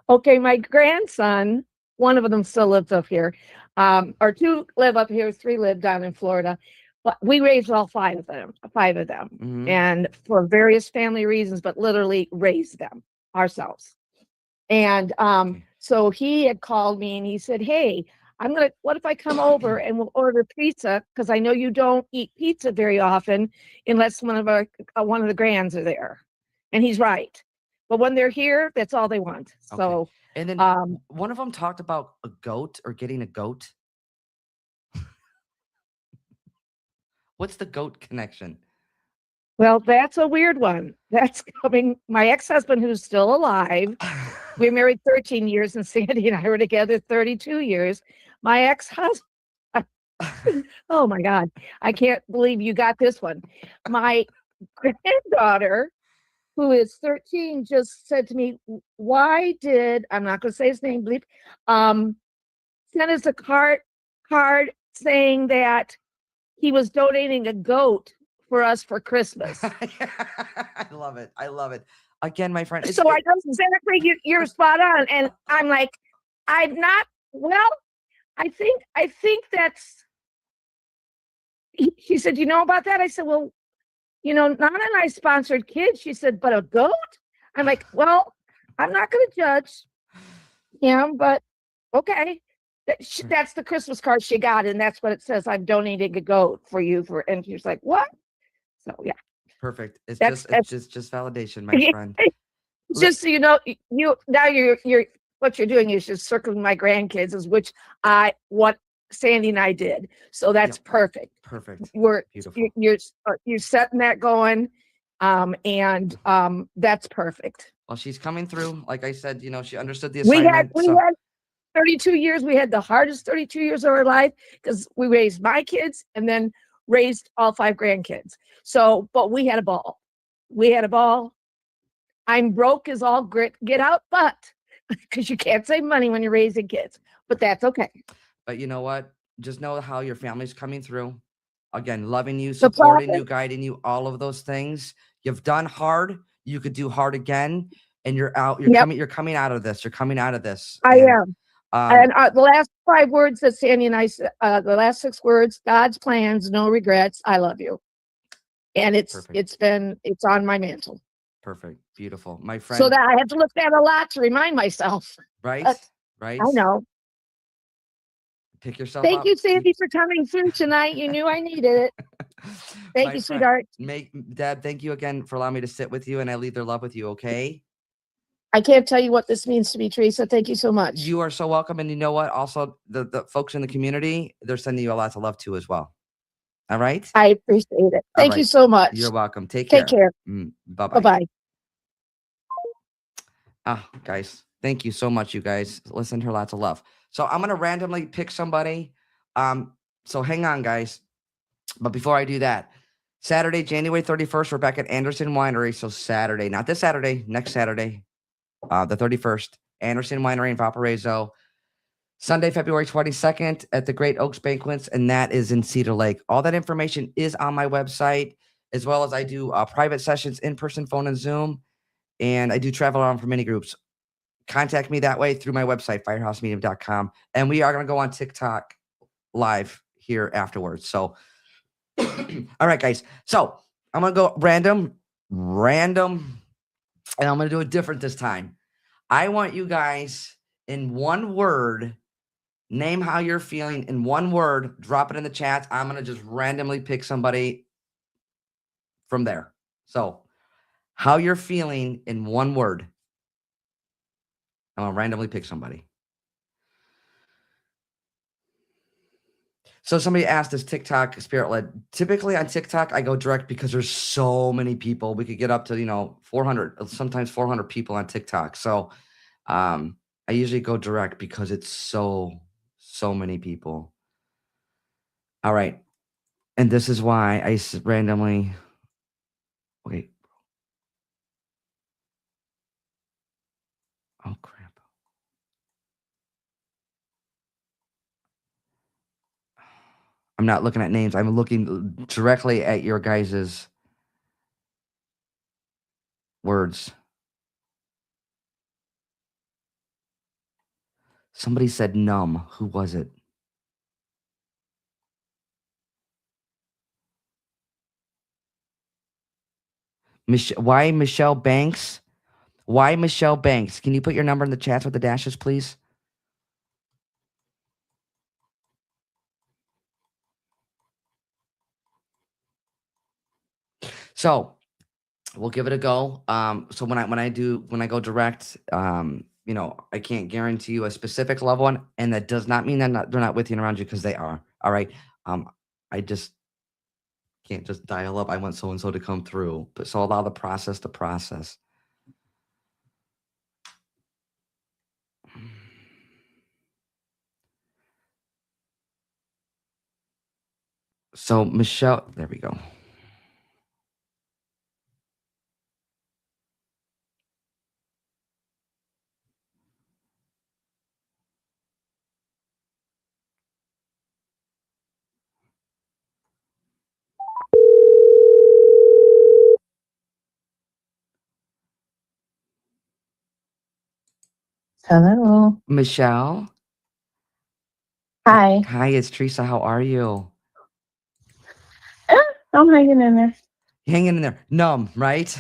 okay, my grandson, one of them still lives up here, or 2 live up here, 3 live down in Florida. But we raised all 5 of them, Mhm. and for various family reasons, but literally raised them ourselves. And Okay. so he had called me and he said, "Hey, what if I come over and we'll order pizza? Because I know you don't eat pizza very often unless one of the grands are there." And he's right. But when they're here, that's all they want. Okay. So And then um, one of them talked about a goat or getting a goat. What's the goat connection? well, that's a weird one. That's coming. My ex-husband, who's still alive, we were married 13 years, and Sandy and I were together 32 years. My ex-husband, oh my God, I can't believe you got this one. My granddaughter, who is 13, just said to me, why did, I'm not going to say his name, bleep, send us a card saying that he was donating a goat for us for Christmas. I love it. I love it. Again, my friend. So I know exactly, you're spot on. And I'm like, I'm not, well, I think that's, she said, you know about that? I said, well, Nana and I sponsored kids. She said, but a goat? I'm like, well, I'm not going to judge him, but okay. That's the Christmas card she got, and that's what it says. I'm donating a goat for you and she was like, what? So yeah, Perfect. It's that's just validation, my friend. just so you know, you're what you're doing is just circling my grandkids, is what Sandy and I did. So that's perfect. Perfect. Beautiful. You're setting that going, and that's perfect. Well, she's coming through. Like I said, she understood the We had assignment. 32 years. We had the hardest 32 years of our life because we raised my kids and then raised all 5 grandkids. So, but we had a ball. I'm broke as all get out, but because you can't save money when you're raising kids, but that's okay. But you know what? Just know how your family's coming through. Again, loving you, The supporting profit, you, guiding you, all of those things. You've done hard. You could do hard again, and you're out. Yep. You're coming out of this. You're coming out of this. I am. And And the last 5 words that Sandy and I said, the last 6 words: God's plans, no regrets. I love you. And perfect. it's on my mantle. Perfect. Beautiful. My friend. So that I have to look at a lot to remind myself. Right. But right. I know. Pick yourself Thank up. you, Sandy, for coming through tonight. You knew I needed it. Thank you, sweetheart. Deb, thank you again for allowing me to sit with you, and I leave their love with you, okay? I can't tell you what this means to me, Teresa. Thank you so much. You are so welcome. And you know what? Also, the folks in the community, they're sending you a lot of love too as well. All right? I appreciate it. Thank you so much. You're welcome. Take care. Bye-bye. Bye-bye. Guys, thank you so much, you guys. Listen to her, lots of love. So I'm going to randomly pick somebody. So hang on, guys. But before I do that, Saturday, January 31st, we're back at Anderson Winery. So Saturday, not this Saturday, next Saturday, the 31st, Anderson Winery in Valparaiso. Sunday, February 22nd at the Great Oaks Banquets, and that is in Cedar Lake. All that information is on my website, as well as I do private sessions, in-person, phone, and Zoom, and I do travel around for mini groups. Contact me that way through my website, firehouse.com, and we are going to go on TikTok live here afterwards. So, all right, guys. So I'm going to go random, and I'm going to do it different this time. I want you guys in one word. Name how you're feeling in one word. Drop it in the chat. I'm going to just randomly pick somebody from there. So, how you're feeling in one word. I'm going to randomly pick somebody. So, somebody asked, is TikTok spirit led? Typically on TikTok, I go direct because there's so many people. We could get up to, 400, sometimes 400 people on TikTok. So, I usually go direct because it's so many people. All right. And this is why I randomly. Wait. Oh, crap. I'm not looking at names. I'm looking directly at your guys's words. Somebody said numb. Who was it? Why Michelle Banks? Why Michelle Banks? Can you put your number in the chats with the dashes, please? So we'll give it a go. So when I go direct, I can't guarantee you a specific loved one, and that does not mean they're not with you and around you, because they are. All right. I just can't just dial up. I want so and so to come through, but so allow the process to process. So Michelle, there we go. Hello. Michelle. Hi. Hi, it's Teresa. How are you? I'm hanging in there. Hanging in there. Numb, right?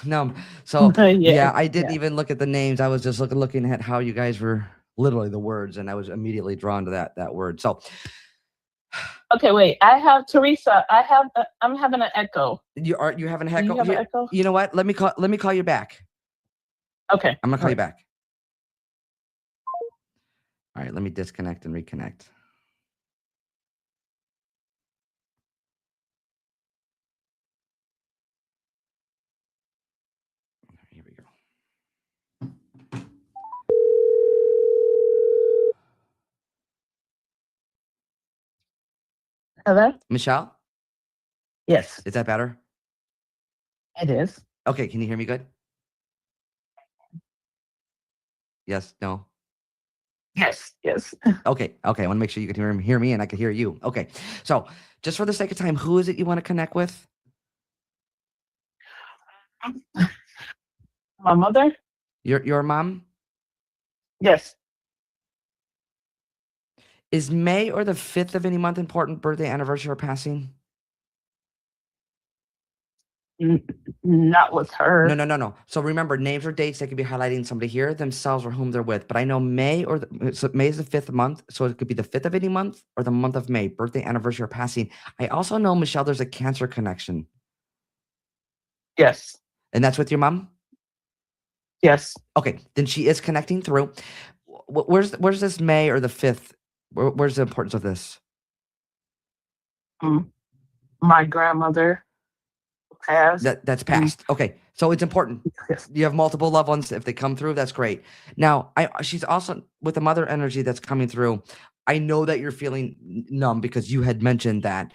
Numb. So Yeah. yeah, I didn't Yeah. even look at the names. I was just looking at how you guys were literally the words, and I was immediately drawn to that word. So Okay, wait. I have Teresa. I'm having an echo. you having a Do you heckle have an here? echo? You know what? Let me call you back. Okay. I'm gonna call all you right. back. All right, let me disconnect and reconnect. Here we go. Hello? Michelle, Yes, is that better? it is. Okay, can you hear me good? Yes, no. Yes, yes. Okay. I want to make sure you can hear me and I can hear you. Okay. So just for the sake of time, who is it you want to connect with? My mother? Your mom? Yes. Is May or the 5th of any month important, birthday, anniversary, or passing? Not with her. No. So remember, names or dates, they could be highlighting somebody here, themselves, or whom they're with. But I know May so May is the 5th month. So it could be the 5th of any month or the month of May, birthday, anniversary, or passing. I also know, Michelle, there's a Cancer connection. Yes. And that's with your mom? Yes. Okay. Then she is connecting through. Where's this May or the 5th? Where's the importance of this? My grandmother passed. That's past. Okay. So it's important. Yes. You have multiple loved ones. If they come through, that's great. Now, she's also with the mother energy that's coming through. I know that you're feeling numb because you had mentioned that.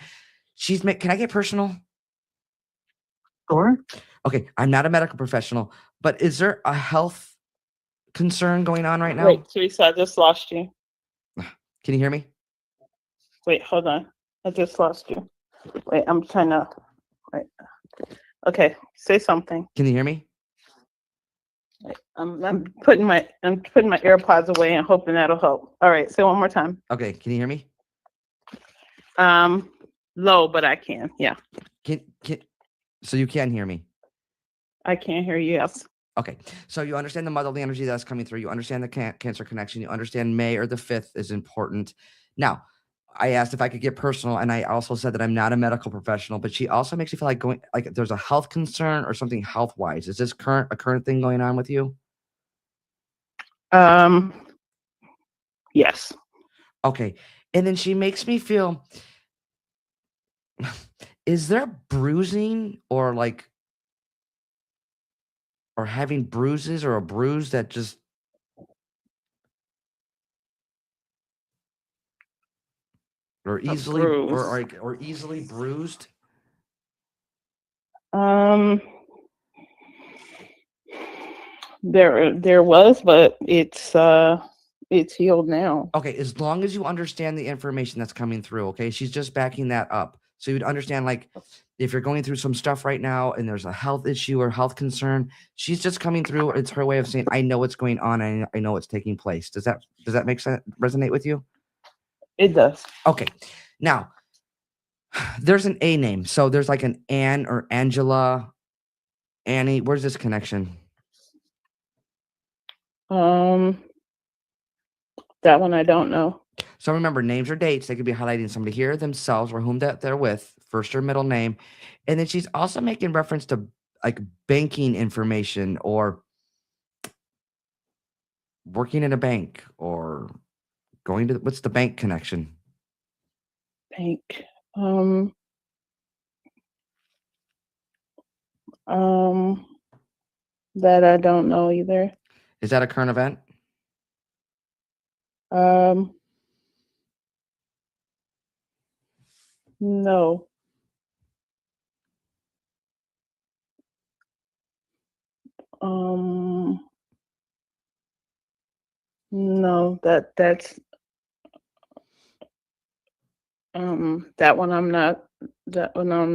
Can I get personal? Sure. Okay. I'm not a medical professional, but is there a health concern going on right now? Wait, Teresa, I just lost you. Can you hear me? Wait, hold on. I just lost you. Wait, I'm trying to. Wait. Okay, say something. Can you hear me? I'm putting my AirPods away and hoping that'll help. All right, say one more time. Okay. Can you hear me? Low, but I can. Yeah, So you can hear me? I can hear you. Yes. Okay. So you understand the motherly energy that's coming through. You understand the Cancer connection. You understand May or the 5th is important. Now, I asked if I could get personal, and I also said that I'm not a medical professional, but she also makes you feel like there's a health concern or something health wise. Is this a current thing going on with you? Yes. Okay. And then she makes me feel, is there bruising or having bruises or a bruise that just, or easily, bruise. or easily bruised? There was, but it's it's healed now. Okay, as long as you understand the information that's coming through, okay? She's just backing that up. So you'd understand, like, if you're going through some stuff right now and there's a health issue or health concern, she's just coming through. It's her way of saying, I know what's going on and I know what's taking place. Does that make sense? Resonate with you? It does. Okay. Now, there's an A name. So there's like an Ann or Angela, Annie. Where's this connection? That one I don't know. So remember, names or dates, they could be highlighting somebody here, themselves, or whom that they're with, first or middle name. And then she's also making reference to like banking information or working in a bank or going to what's the bank connection? Bank. That I don't know either. Is that a current event? No. No, that's that one I'm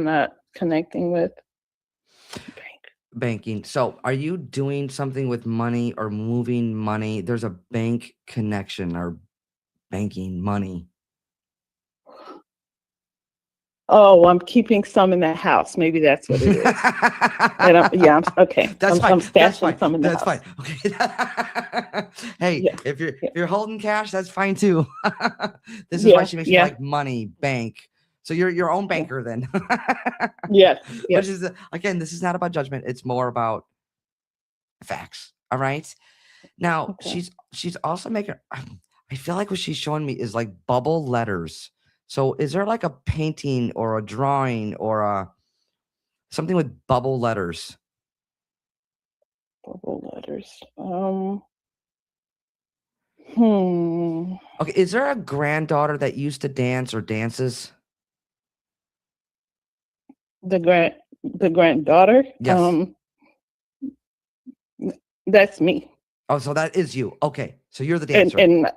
not connecting with. Banking. So are you doing something with money or moving money? There's a bank connection or banking money. Oh, I'm keeping some in the house. Maybe that's what it is. Okay. That's fine. I'm That's stashing fine. some in the That's house. fine. Okay. Hey, Yeah. if Yeah. you're holding cash, that's fine too. This is why Yeah, she makes me yeah. like money, bank. So you're your own banker then. Yes. Which Yes. is again, this is not about judgment. It's more about facts. All right. Now Okay. she's also making. I feel like what she's showing me is like bubble letters. So is there like a painting or a drawing or something with bubble letters? Bubble letters. Hmm. Okay, is there a granddaughter that used to dance or dances? The granddaughter. Yes. That's me. Oh, so that is you. Okay, so you're the And dancer. and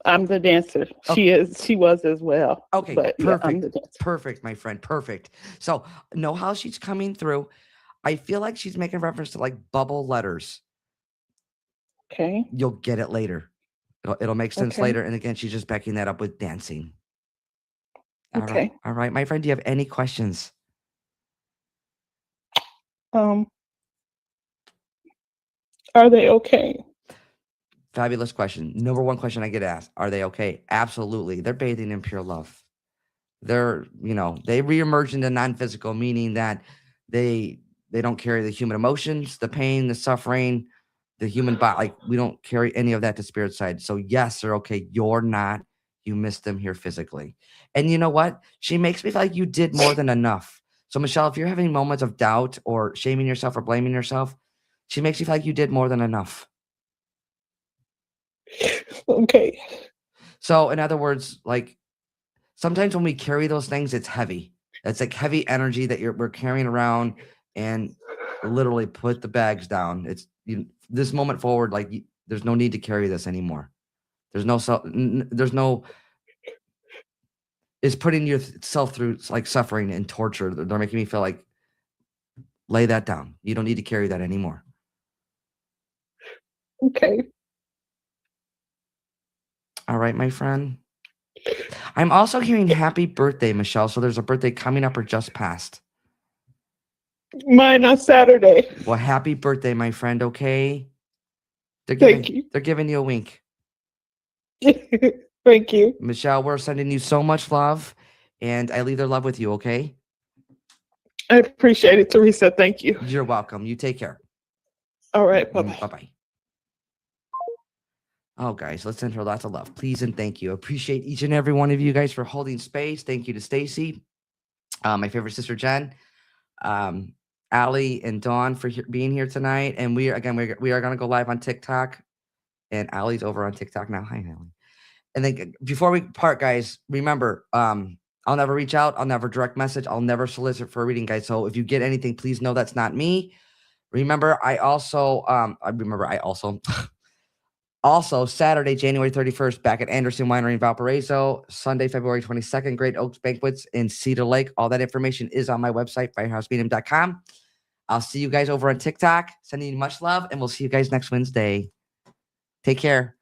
I'm the dancer. She was as well. Okay, But yeah, I'm perfect. the dancer. Perfect, my friend. Perfect. So know how she's coming through. I feel like she's making reference to like bubble letters. Okay. You'll get it later. It'll make sense Okay. later. And again, she's just backing that up with dancing. All right. Okay. All right, my friend. Do you have any questions? Are they okay? Fabulous question. Number one question I get asked: are they okay? Absolutely. They're bathing in pure love. They're, they reemerge into non-physical, meaning that they don't carry the human emotions, the pain, the suffering, the human body. Like we don't carry any of that to spirit side. So yes, they're okay. You're not. You missed them here physically. And you know what? She makes me feel like you did more than enough. So Michelle, if you're having moments of doubt or shaming yourself or blaming yourself, she makes you feel like you did more than enough. Okay. So in other words, like sometimes when we carry those things, it's heavy. It's like heavy energy that we're carrying around, and literally put the bags down. It's this moment forward. Like there's no need to carry this anymore. There's no. It's putting yourself through like suffering and torture. They're making me feel like lay that down. You don't need to carry that anymore. Okay. All right, my friend. I'm also hearing happy birthday, Michelle. So there's a birthday coming up or just passed. Mine on Saturday. Well, happy birthday, my friend. Okay. Thank you. They're giving you a wink. Thank you. Michelle, we're sending you so much love, and I leave their love with you, okay? I appreciate it, Teresa. Thank you. You're welcome. You take care. All right. Bye-bye. Bye-bye. Oh, guys, let's send her lots of love. Please and thank you. Appreciate each and every one of you guys for holding space. Thank you to Stacy, my favorite sister, Jen, Allie, and Dawn for being here tonight. And we are going to go live on TikTok, and Allie's over on TikTok now. Hi, Allie. And then before we part, guys, remember, I'll never reach out. I'll never direct message. I'll never solicit for a reading, guys. So if you get anything, please know that's not me. Remember, I also Also, Saturday, January 31st, back at Anderson Winery in Valparaiso. Sunday, February 22nd, Great Oaks Banquets in Cedar Lake. All that information is on my website, firehousemedium.com. I'll see you guys over on TikTok. Sending you much love, and we'll see you guys next Wednesday. Take care.